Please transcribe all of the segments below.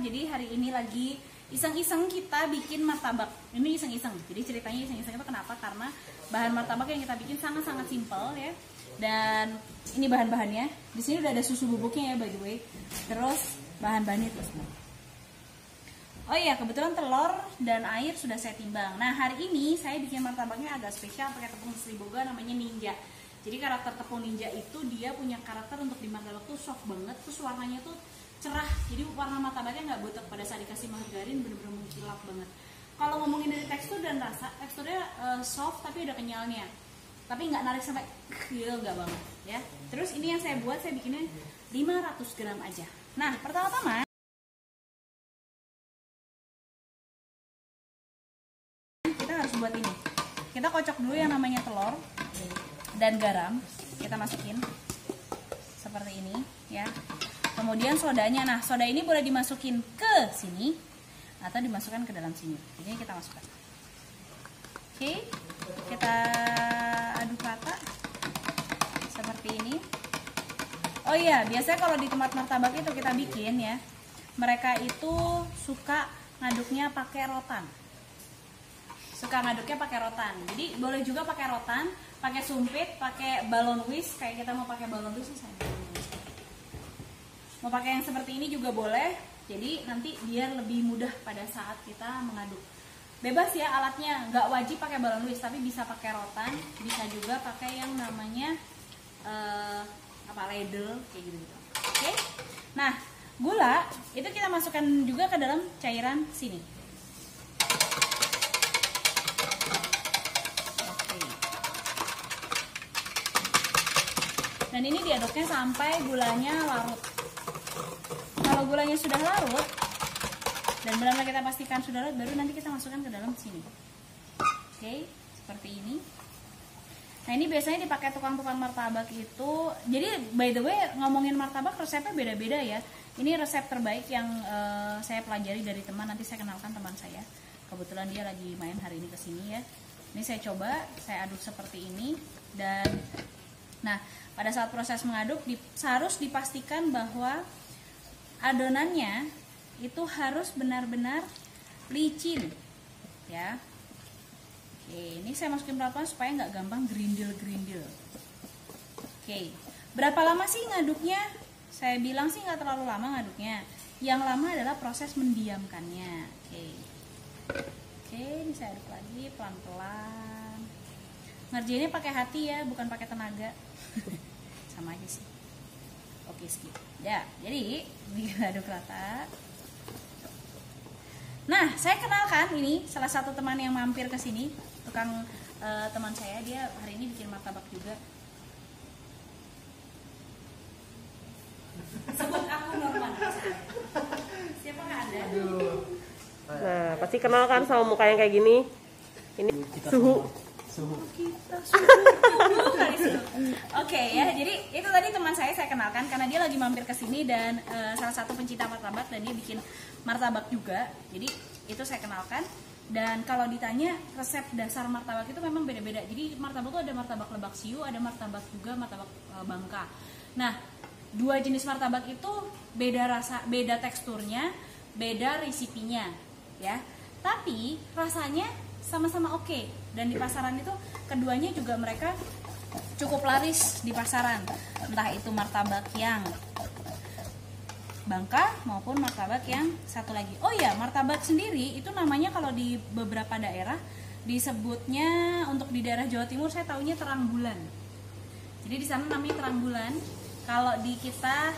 Jadi hari ini lagi iseng-iseng kita bikin martabak. Ini iseng-iseng. Jadi ceritanya iseng-iseng itu kenapa? Karena bahan martabak yang kita bikin sangat-sangat simpel ya. Dan ini bahan-bahannya. Di sini udah ada susu bubuknya ya by the way. Terus bahan-bahannya terus. Oh iya, kebetulan telur dan air sudah saya timbang. Nah, hari ini saya bikin martabaknya agak spesial pakai tepung Sriboga namanya Ninja. Jadi karakter tepung Ninja itu dia punya karakter untuk di martabak tuh soft banget, terus warnanya tuh cerah. Jadi warna martabaknya nggak botak pada saat dikasih margarin, bener-bener mengkilap banget. Kalau ngomongin dari tekstur dan rasa, teksturnya soft tapi ada kenyalnya. Tapi nggak narik sampai nggak banget ya. Terus ini yang saya buat, saya bikinnya 500 gram aja. Nah, pertama-tama buat ini kita kocok dulu yang namanya telur dan garam, kita masukin seperti ini ya. Kemudian sodanya, nah soda ini boleh dimasukin ke sini atau dimasukkan ke dalam sini. Jadi kita masukkan. Oke, kita aduk rata seperti ini. Oh iya, biasanya kalau di tempat martabak itu kita bikin ya, mereka itu suka ngaduknya pakai rotan. Jadi boleh juga pakai rotan, pakai sumpit, pakai balon whisk. Kayak kita mau pakai balon whisk, mau pakai yang seperti ini juga boleh. Jadi nanti biar lebih mudah pada saat kita mengaduk. Bebas ya alatnya, nggak wajib pakai balon whisk, tapi bisa pakai rotan, bisa juga pakai yang namanya ladle kayak gitu. Oke. Nah, gula itu kita masukkan juga ke dalam cairan sini. Dan ini diaduknya sampai gulanya larut. Kalau gulanya sudah larut dan benar-benar kita pastikan sudah larut, baru nanti kita masukkan ke dalam sini. Oke, seperti ini. Nah, ini biasanya dipakai tukang-tukang martabak itu. Jadi by the way, ngomongin martabak resepnya beda-beda ya. Ini resep terbaik yang saya pelajari dari teman. Nanti saya kenalkan teman saya. Kebetulan dia lagi main hari ini ke sini ya. Ini saya coba, saya aduk seperti ini. Dan nah, pada saat proses mengaduk harus dipastikan bahwa adonannya itu harus benar-benar licin ya. Oke, ini saya masukin pelan-pelan supaya nggak gampang gerindil. Oke, berapa lama sih ngaduknya? Saya bilang sih nggak terlalu lama ngaduknya. Yang lama adalah proses mendiamkannya. Oke, ini saya aduk lagi pelan-pelan. Ngerjainnya pakai hati ya, bukan pakai tenaga. Sama aja sih. Oke, skip. Ya, jadi kita aduk rata. Nah, saya kenalkan ini salah satu teman yang mampir ke sini, tukang teman saya, dia hari ini bikin martabak juga. Sebut aku Norman. Siapakah Anda? Nah, pasti kenal kan sama muka yang kayak gini. Ini suhu. Oke ya, jadi itu tadi teman saya kenalkan karena dia lagi mampir ke sini dan salah satu pencinta martabak dan dia bikin martabak juga. Jadi itu saya kenalkan. Dan kalau ditanya resep dasar martabak itu memang beda-beda. Jadi martabak itu ada martabak Lebak Siu, ada martabak juga martabak Bangka. Nah, dua jenis martabak itu beda rasa, beda teksturnya, beda resipinya ya. Tapi rasanya sama-sama oke. Dan di pasaran itu keduanya juga mereka cukup laris di pasaran. Entah itu martabak yang Bangka maupun martabak yang satu lagi. Oh iya, martabak sendiri itu namanya kalau di beberapa daerah disebutnya, untuk di daerah Jawa Timur saya taunya terang bulan. Jadi di sana namanya terang bulan. Kalau di kita,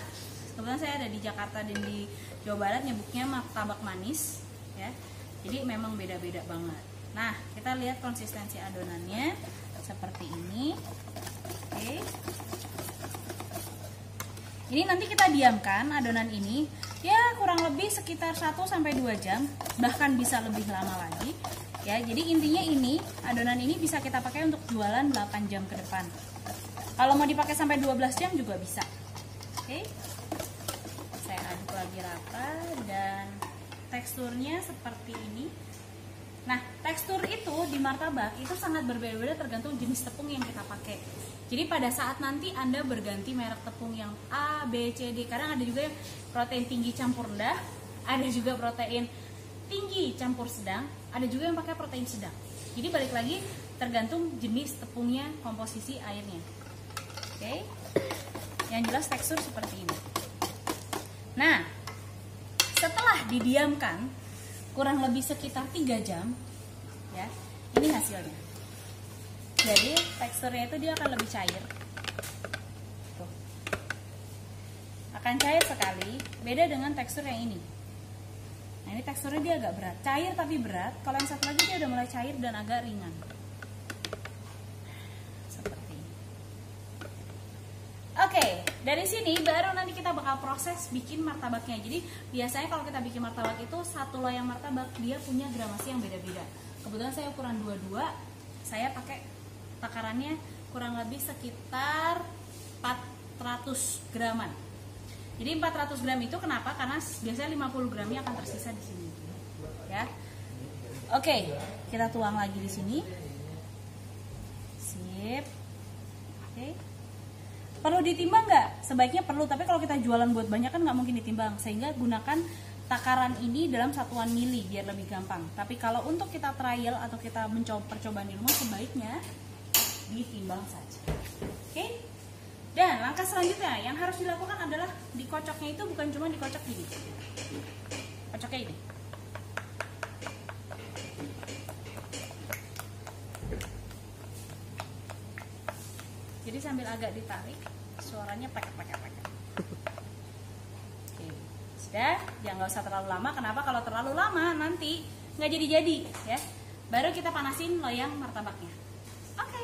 kebetulan saya ada di Jakarta dan di Jawa Barat nyebutnya martabak manis ya. Jadi memang beda-beda banget. Nah, kita lihat konsistensi adonannya seperti ini. Oke. Ini nanti kita diamkan adonan ini ya kurang lebih sekitar 1-2 jam, bahkan bisa lebih lama lagi. Ya, jadi intinya ini adonan ini bisa kita pakai untuk jualan 8 jam ke depan. Kalau mau dipakai sampai 12 jam juga bisa. Oke. Saya aduk lagi rata dan teksturnya seperti ini. Nah, tekstur itu di martabak itu sangat berbeda-beda tergantung jenis tepung yang kita pakai. Jadi pada saat nanti Anda berganti merek tepung yang A, B, C, D, kadang ada juga yang protein tinggi campur rendah, ada juga protein tinggi campur sedang, ada juga yang pakai protein sedang. Jadi balik lagi tergantung jenis tepungnya, komposisi airnya. Oke. Yang jelas tekstur seperti ini. Nah, setelah didiamkan kurang lebih sekitar 3 jam, ya, ini hasilnya. Jadi teksturnya itu dia akan lebih cair. Tuh. Akan cair sekali, beda dengan tekstur yang ini. Nah, ini teksturnya dia agak berat, cair tapi berat. Kalau yang satu lagi dia udah mulai cair dan agak ringan. Seperti ini. Oke, dari sini baru nanti kita bakal proses bikin martabaknya. Jadi biasanya kalau kita bikin martabak itu satu loyang martabak dia punya gramasi yang beda-beda. Kebetulan saya ukuran 22, saya pakai takarannya kurang lebih sekitar 400 graman. Jadi 400 gram itu kenapa? Karena biasanya 50 gramnya akan tersisa di sini. Ya. Oke, kita tuang lagi di sini. Sip. Oke. Perlu ditimbang nggak? Sebaiknya perlu, tapi kalau kita jualan buat banyak kan nggak mungkin ditimbang. Sehingga gunakan takaran ini dalam satuan mili biar lebih gampang. Tapi kalau untuk kita trial atau kita mencoba percobaan di rumah, sebaiknya ditimbang saja. Oke? Dan langkah selanjutnya yang harus dilakukan adalah dikocoknya itu bukan cuma dikocok gini. Kocoknya ini. Jadi sambil agak ditarik, suaranya pakai. Oke, sudah, ya nggak usah terlalu lama. Kenapa? Kalau terlalu lama nanti nggak jadi ya. Baru kita panasin loyang martabaknya. Oke.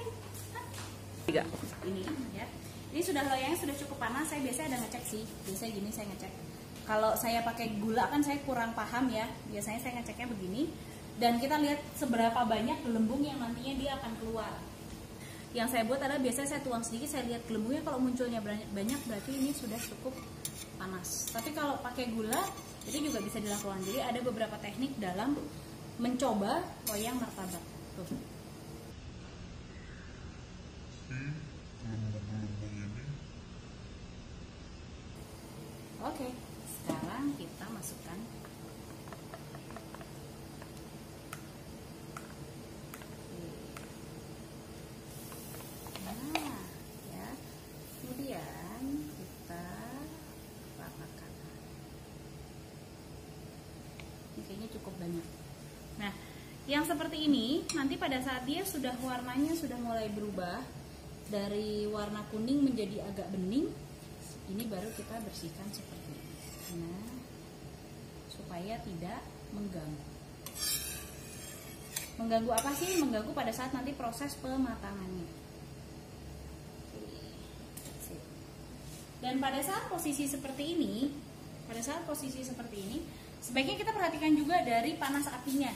Ini ya. Ini sudah loyangnya sudah cukup panas. Saya biasanya ada ngecek sih. Biasanya gini saya ngecek. Kalau saya pakai gula kan saya kurang paham ya. Biasanya saya ngeceknya begini. Dan kita lihat seberapa banyak gelembung yang nantinya dia akan keluar. Yang saya buat adalah biasanya saya tuang sedikit, saya lihat gelembungnya kalau munculnya banyak berarti ini sudah cukup panas. Tapi kalau pakai gula itu juga bisa dilakukan. Jadi ada beberapa teknik dalam mencoba loyang martabak. Tuh. Oke, sekarang kita masukkan ya. Kemudian kita ratakan. Ini kayaknya cukup banyak. Nah, yang seperti ini nanti pada saat dia sudah warnanya sudah mulai berubah dari warna kuning menjadi agak bening, ini baru kita bersihkan seperti ini. Nah, supaya tidak mengganggu. Mengganggu apa sih? Mengganggu pada saat nanti proses pematangannya. Dan pada saat posisi seperti ini, sebaiknya kita perhatikan juga dari panas apinya.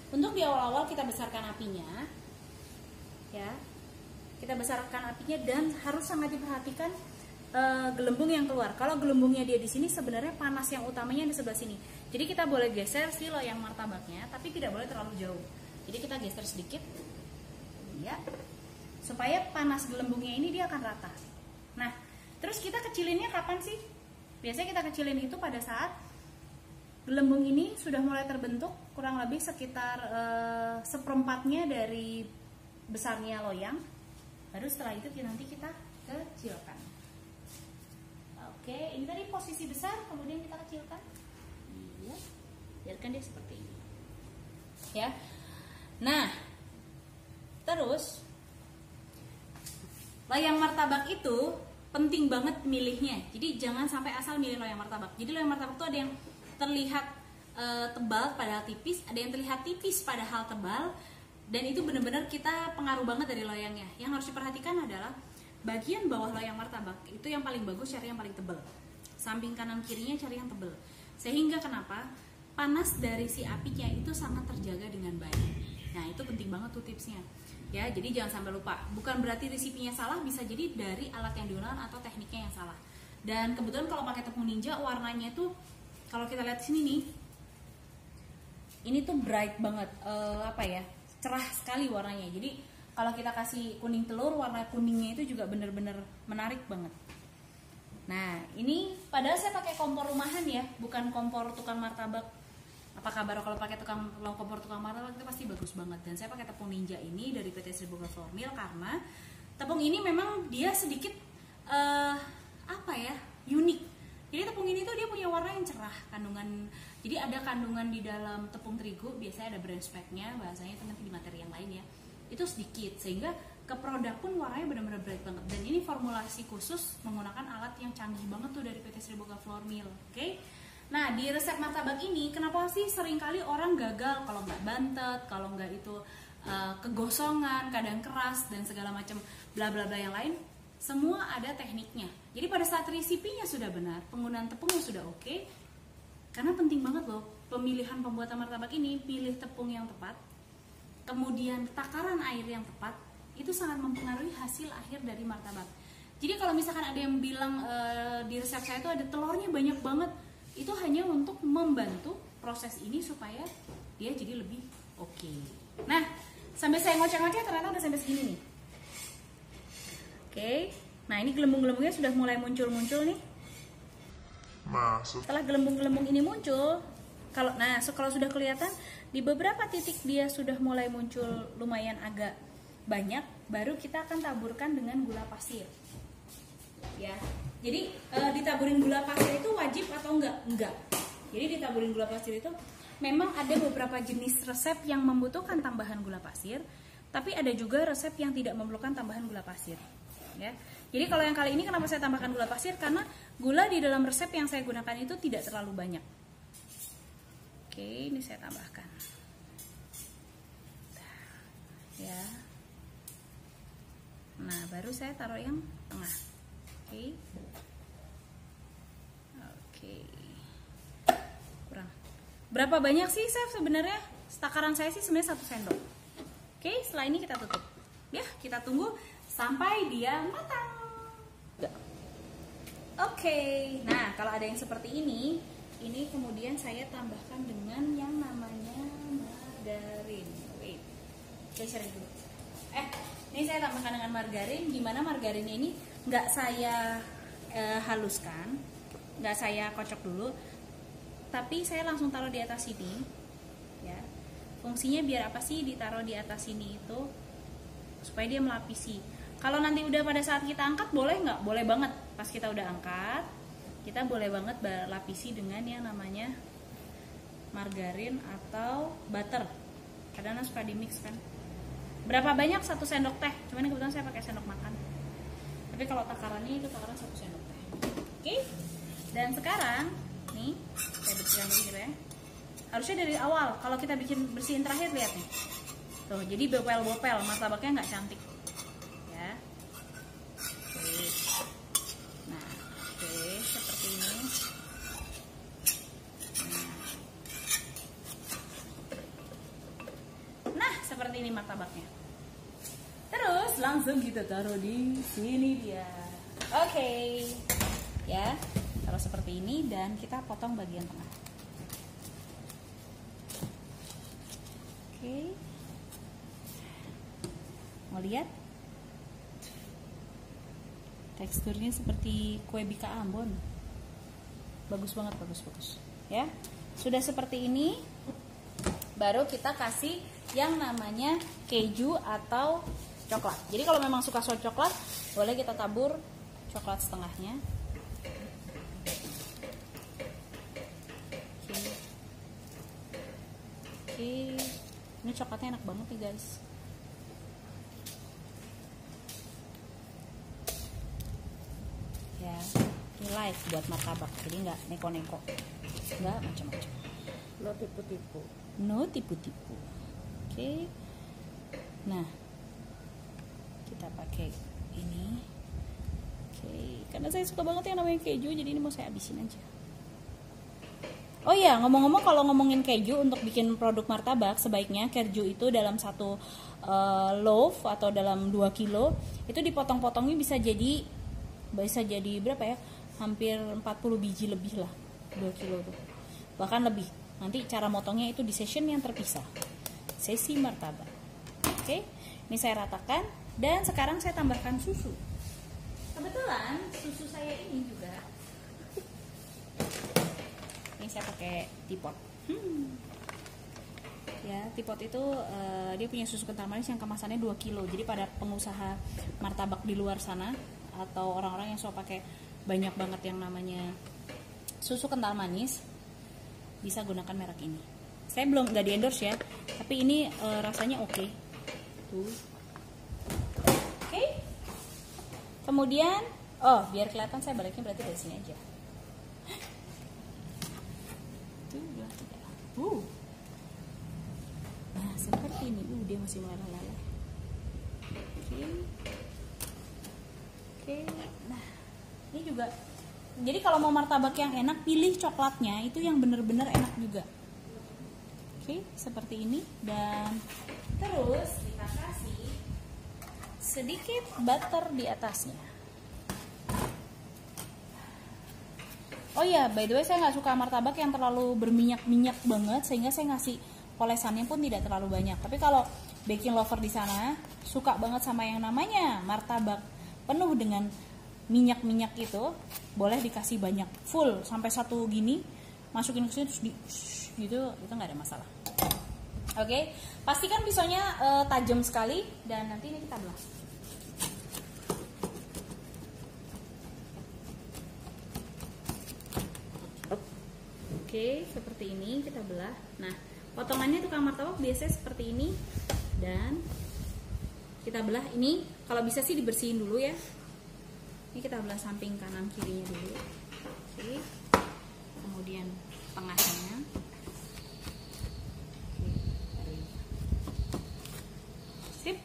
Untuk di awal-awal kita besarkan apinya, ya, kita besarkan apinya dan harus sangat diperhatikan gelembung yang keluar. Kalau gelembungnya dia di sini, sebenarnya panas yang utamanya di sebelah sini. Jadi kita boleh geser si loyang martabaknya, tapi tidak boleh terlalu jauh. Jadi kita geser sedikit, ya, supaya panas gelembungnya ini dia akan rata. Nah, terus kita kecilinnya kapan sih? Biasanya kita kecilin itu pada saat gelembung ini sudah mulai terbentuk, kurang lebih sekitar seperempatnya dari besarnya loyang. Baru setelah itu nanti kita kecilkan. Oke, ini tadi posisi besar, kemudian kita kecilkan. Iya, biarkan dia seperti ini. Ya. Nah, terus loyang martabak itu penting banget milihnya. Jadi jangan sampai asal milih loyang martabak. Jadi loyang martabak itu ada yang terlihat tebal padahal tipis, ada yang terlihat tipis padahal tebal, dan itu benar-benar kita pengaruh banget dari loyangnya. Yang harus diperhatikan adalah bagian bawah loyang martabak itu yang paling bagus, cari yang paling tebal. Samping kanan kirinya cari yang tebal. Sehingga kenapa? Panas dari si apinya itu sangat terjaga dengan baik. Nah, itu penting banget tuh tipsnya. Ya, jadi jangan sampai lupa. Bukan berarti resipinya salah, bisa jadi dari alat yang digunakan atau tekniknya yang salah. Dan kebetulan kalau pakai tepung ninja warnanya tuh kalau kita lihat sini nih, ini tuh bright banget, cerah sekali warnanya. Jadi kalau kita kasih kuning telur, warna kuningnya itu juga bener-bener menarik banget. Nah, ini padahal saya pakai kompor rumahan ya, bukan kompor tukang martabak. Apa kabar kalau pakai kompor tukang martabak itu pasti bagus banget. Dan saya pakai tepung Ninja ini dari PT Sri Buka Flour Mill karena tepung ini memang dia sedikit unik. Jadi tepung ini tuh dia punya warna yang cerah, jadi ada kandungan di dalam tepung terigu, biasanya ada brand speknya, bahasanya itu nanti di materi yang lain ya. Itu sedikit sehingga ke produk pun warnanya benar-benar bright banget. Dan ini formulasi khusus menggunakan alat yang canggih banget tuh dari PT Sri Buka Flour Mill. Oke. Nah, di resep martabak ini kenapa sih seringkali orang gagal kalau nggak bantet, kalau nggak itu kegosongan, kadang keras dan segala macam bla bla bla yang lain. Semua ada tekniknya. Jadi pada saat resipinya sudah benar, penggunaan tepungnya sudah oke. Karena penting banget loh pemilihan pembuatan martabak ini, pilih tepung yang tepat. Kemudian takaran air yang tepat, itu sangat mempengaruhi hasil akhir dari martabak. Jadi kalau misalkan ada yang bilang di resep saya itu ada telurnya banyak banget, itu hanya untuk membantu proses ini supaya dia jadi lebih oke. Nah, sampai saya ngoceh-ngoceh ternyata udah sampai segini nih. Oke, nah ini gelembung-gelembungnya sudah mulai muncul-muncul nih. Setelah gelembung-gelembung ini muncul, kalau sudah kelihatan di beberapa titik dia sudah mulai muncul lumayan agak banyak, baru kita akan taburkan dengan gula pasir. Ya, jadi ditaburin gula pasir itu wajib atau enggak? Enggak. Jadi ditaburin gula pasir itu memang ada beberapa jenis resep yang membutuhkan tambahan gula pasir, tapi ada juga resep yang tidak memerlukan tambahan gula pasir. Ya. Jadi kalau yang kali ini kenapa saya tambahkan gula pasir? Karena gula di dalam resep yang saya gunakan itu tidak terlalu banyak. Oke, ini saya tambahkan. Ya. Nah, baru saya taruh yang tengah. Oke. Kurang. Berapa banyak sih, Chef, sebenarnya? Takaran saya sih sebenarnya 1 sendok. Oke, setelah ini kita tutup. Ya, kita tunggu sampai dia matang. Oke, nah kalau ada yang seperti ini kemudian saya tambahkan dengan yang namanya margarin. Wait, saya share dulu. Ini saya tambahkan dengan margarin. Gimana margarinnya ini nggak saya haluskan, nggak saya kocok dulu, tapi saya langsung taruh di atas sini. Ya, fungsinya biar apa sih ditaruh di atas sini itu? Supaya dia melapisi. Kalau nanti udah pada saat kita angkat boleh nggak? Boleh banget. Pas kita udah angkat, kita boleh banget lapisi dengan yang namanya margarin atau butter. Kadang suka di mix kan. Berapa banyak? 1 sendok teh. Cuman ini kebetulan saya pakai sendok makan. Tapi kalau takarannya itu takaran 1 sendok teh. Oke. Dan sekarang nih saya bersihkan dulu gitu ya. Harusnya dari awal. Kalau kita bersihin terakhir, lihat nih. Tuh, jadi bopel-bopel, martabaknya nggak cantik. Ya. Oke. Nah, oke, seperti ini. Nah, seperti ini martabaknya. Terus langsung kita taruh di sini dia. Oke. Ya, taruh seperti ini dan kita potong bagian tengah. Oke. Mau lihat? Teksturnya seperti kue bika Ambon. Bagus banget, bagus. Ya. Sudah seperti ini, baru kita kasih yang namanya keju atau coklat. Jadi kalau memang suka coklat, boleh kita tabur coklat setengahnya. Oke. Ini coklatnya enak banget nih, guys. Ya, ini live buat martabak, jadi nggak neko-neko, nggak macam-macam. No tipu-tipu. Oke. Nah, kita pakai ini. Oke, karena saya suka banget yang namanya keju, jadi ini mau saya habisin aja. Oh iya, ngomong-ngomong kalau ngomongin keju untuk bikin produk martabak, sebaiknya keju itu dalam 1 loaf atau dalam 2 kilo itu dipotong-potongnya bisa jadi berapa ya? Hampir 40 biji lebih lah, 2 kilo tuh. Bahkan lebih. Nanti cara motongnya itu di session yang terpisah. Sesi martabak. Oke, ini saya ratakan dan sekarang saya tambahkan susu. Kebetulan susu saya ini juga. Ini saya pakai teapot. Ya, teapot itu dia punya susu kental manis yang kemasannya 2 kilo. Jadi pada pengusaha martabak di luar sana atau orang-orang yang suka pakai banyak banget yang namanya susu kental manis, bisa gunakan merek ini. Saya belum nggak di endorse ya, tapi ini rasanya oke. Tuh. Oke. Kemudian, biar kelihatan saya baliknya berarti dari sini aja. Nah, seperti ini. Dia masih meleleh-leleh. Oke. Nah, ini juga. Jadi kalau mau martabak yang enak, pilih coklatnya itu yang bener-bener enak juga. Oke, seperti ini. Dan terus kita kasih sedikit butter di atasnya. Oh ya, by the way saya nggak suka martabak yang terlalu berminyak-minyak banget, sehingga saya ngasih olesannya pun tidak terlalu banyak. Tapi kalau baking lover di sana suka banget sama yang namanya martabak penuh dengan minyak-minyak itu, boleh dikasih banyak, full sampai satu gini, masukin ke sini terus gitu, itu nggak ada masalah. Oke, pastikan pisaunya tajam sekali dan nanti ini kita belah. Oke, seperti ini kita belah. Nah, potongannya tukang martabak biasanya seperti ini dan kita belah ini. Kalau bisa sih dibersihin dulu ya. Ini kita belah samping kanan kirinya dulu. Oke. Kemudian tengahnya. Sip.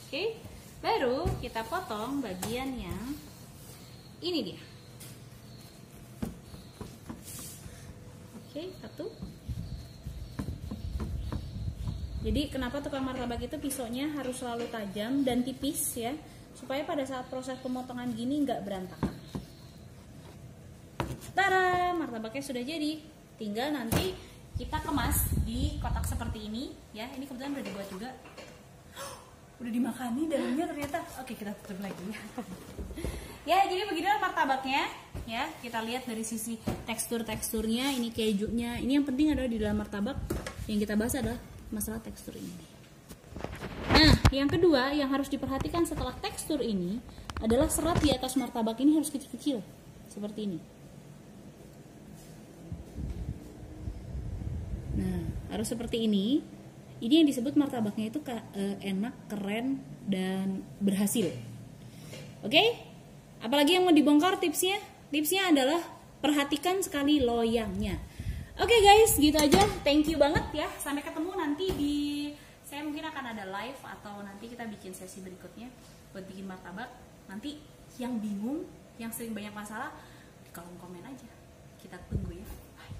Oke. Baru kita potong bagian yang ini dia. Oke, satu. Jadi kenapa tukang martabak itu pisaunya harus selalu tajam dan tipis ya, supaya pada saat proses pemotongan gini nggak berantakan. Tada, martabaknya sudah jadi. Tinggal nanti kita kemas di kotak seperti ini ya. Ini kebetulan udah dibuat juga. Udah dimakani dalamnya ternyata. Oke, kita tutup lagi ya. Ya, jadi beginilah martabaknya. Ya, kita lihat dari sisi teksturnya, ini kejunya. Ini yang penting adalah di dalam martabak yang kita bahas adalah masalah tekstur ini. Nah, yang kedua yang harus diperhatikan setelah tekstur ini adalah serat di atas martabak ini harus kecil-kecil seperti ini. Nah, harus seperti ini. Ini yang disebut martabaknya itu enak, keren, dan berhasil. Oke? Apalagi yang mau dibongkar tipsnya? Tipsnya adalah perhatikan sekali loyangnya. Oke guys, gitu aja. Thank you banget ya. Sampai ketemu nanti di, saya mungkin akan ada live atau nanti kita bikin sesi berikutnya buat bikin martabak. Nanti yang bingung, yang sering banyak masalah, di kolom komen aja. Kita tunggu ya. Bye.